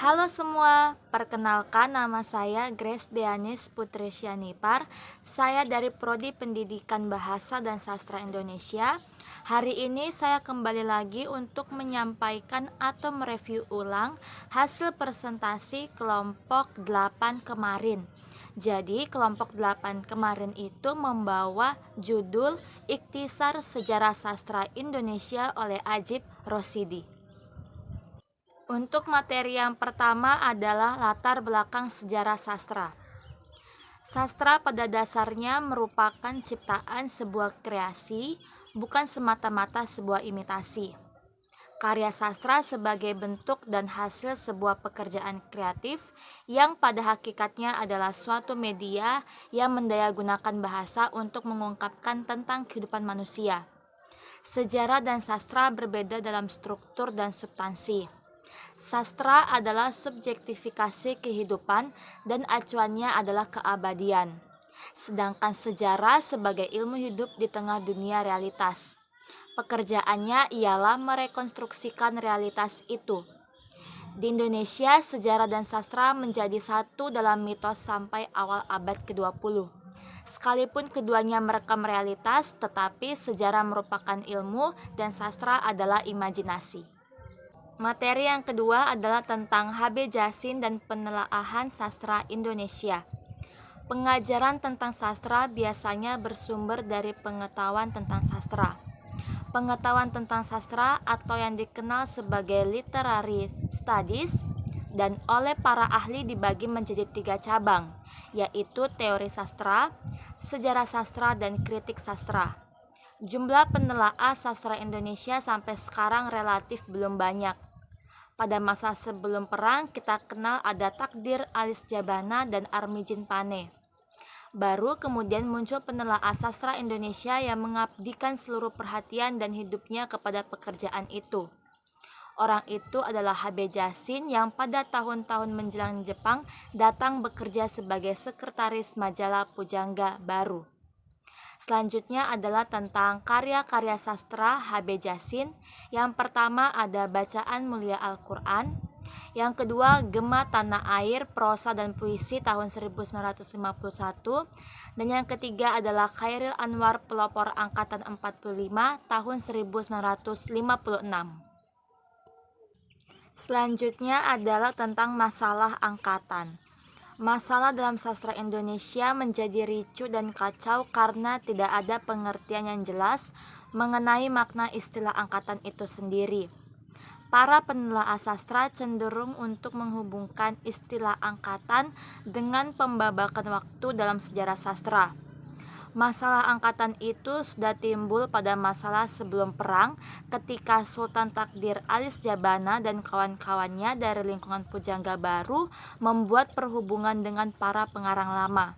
Halo semua, perkenalkan nama saya Grace Deanis Putri Syanipar. Saya dari Prodi Pendidikan Bahasa dan Sastra Indonesia. Hari ini saya kembali lagi untuk menyampaikan atau mereview ulang hasil presentasi kelompok 8 kemarin. Jadi kelompok 8 kemarin itu membawa judul Ikhtisar Sejarah Sastra Indonesia oleh Ajib Rosidi. Untuk materi yang pertama adalah latar belakang sejarah sastra. Sastra pada dasarnya merupakan ciptaan sebuah kreasi, bukan semata-mata sebuah imitasi. Karya sastra sebagai bentuk dan hasil sebuah pekerjaan kreatif yang pada hakikatnya adalah suatu media yang mendayagunakan bahasa untuk mengungkapkan tentang kehidupan manusia. Sejarah dan sastra berbeda dalam struktur dan substansi. Sastra adalah subjektifikasi kehidupan dan acuannya adalah keabadian. Sedangkan sejarah sebagai ilmu hidup di tengah dunia realitas. Pekerjaannya ialah merekonstruksikan realitas itu. Di Indonesia, sejarah dan sastra menjadi satu dalam mitos sampai awal abad ke-20. Sekalipun keduanya merekam realitas, tetapi sejarah merupakan ilmu dan sastra adalah imajinasi. Materi yang kedua adalah tentang H.B. Jahsin dan penelaahan sastra Indonesia. Pengajaran tentang sastra biasanya bersumber dari pengetahuan tentang sastra. Pengetahuan tentang sastra atau yang dikenal sebagai literary studies dan oleh para ahli dibagi menjadi 3 cabang, yaitu teori sastra, sejarah sastra, dan kritik sastra. Jumlah penelaah sastra Indonesia sampai sekarang relatif belum banyak. Pada masa sebelum perang kita kenal ada Takdir Alis Jabana dan Armijin Pane. Baru kemudian muncul penelaah sastra Indonesia yang mengabdikan seluruh perhatian dan hidupnya kepada pekerjaan itu. Orang itu adalah H.B. Jahsin yang pada tahun-tahun menjelang Jepang datang bekerja sebagai sekretaris majalah Pujangga Baru. Selanjutnya adalah tentang karya-karya sastra H.B. Jahsin. Yang pertama ada Bacaan Mulia Al-Quran. Yang kedua Gema Tanah Air, Prosa dan Puisi tahun 1951. Dan yang ketiga adalah Khairil Anwar, Pelopor Angkatan 45 tahun 1956. Selanjutnya adalah tentang masalah angkatan. Masalah dalam sastra Indonesia menjadi ricu dan kacau karena tidak ada pengertian yang jelas mengenai makna istilah angkatan itu sendiri. Para penelaah sastra cenderung untuk menghubungkan istilah angkatan dengan pembabakan waktu dalam sejarah sastra. Masalah angkatan itu sudah timbul pada masalah sebelum perang ketika Sultan Takdir Alis Jabana dan kawan-kawannya dari lingkungan Pujangga Baru membuat perhubungan dengan para pengarang lama.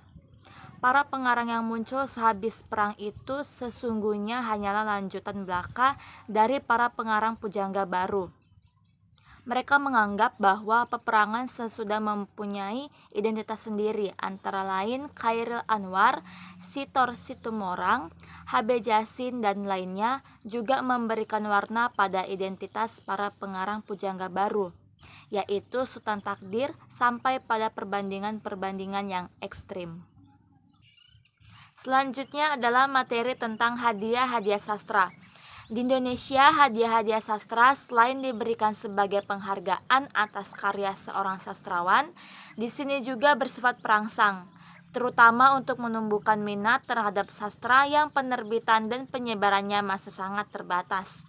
Para pengarang yang muncul sehabis perang itu sesungguhnya hanyalah lanjutan belaka dari para pengarang Pujangga Baru. Mereka menganggap bahwa peperangan sesudah mempunyai identitas sendiri, antara lain Khairil Anwar, Sitor Situmorang, H.B. Jahsin, dan lainnya juga memberikan warna pada identitas para pengarang Pujangga Baru, yaitu Sultan Takdir sampai pada perbandingan-perbandingan yang ekstrim. Selanjutnya adalah materi tentang hadiah-hadiah sastra. Di Indonesia, hadiah-hadiah sastra selain diberikan sebagai penghargaan atas karya seorang sastrawan, di sini juga bersifat perangsang, terutama untuk menumbuhkan minat terhadap sastra yang penerbitan dan penyebarannya masih sangat terbatas.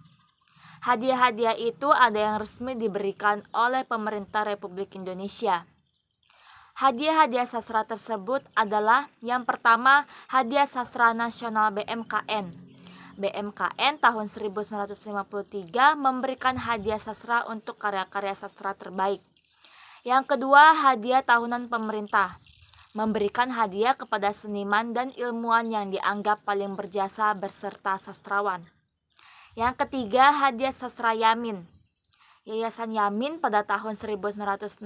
Hadiah-hadiah itu ada yang resmi diberikan oleh pemerintah Republik Indonesia. Hadiah-hadiah sastra tersebut adalah yang pertama, Hadiah Sastra Nasional BMKN. BMKN tahun 1953 memberikan hadiah sastra untuk karya-karya sastra terbaik. Yang kedua, hadiah tahunan pemerintah, memberikan hadiah kepada seniman dan ilmuwan yang dianggap paling berjasa beserta sastrawan. Yang ketiga, hadiah sastra Yamin. Yayasan Yamin pada tahun 1964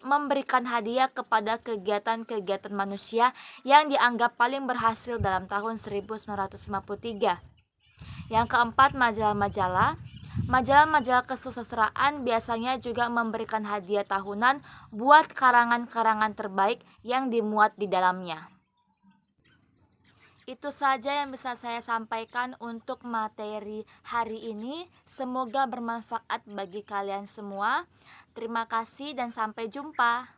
memberikan hadiah kepada kegiatan-kegiatan manusia yang dianggap paling berhasil dalam tahun 1953. Yang keempat, majalah-majalah. Majalah-majalah kesusastraan biasanya juga memberikan hadiah tahunan buat karangan-karangan terbaik yang dimuat di dalamnya. Itu saja yang bisa saya sampaikan untuk materi hari ini. Semoga bermanfaat bagi kalian semua. Terima kasih dan sampai jumpa.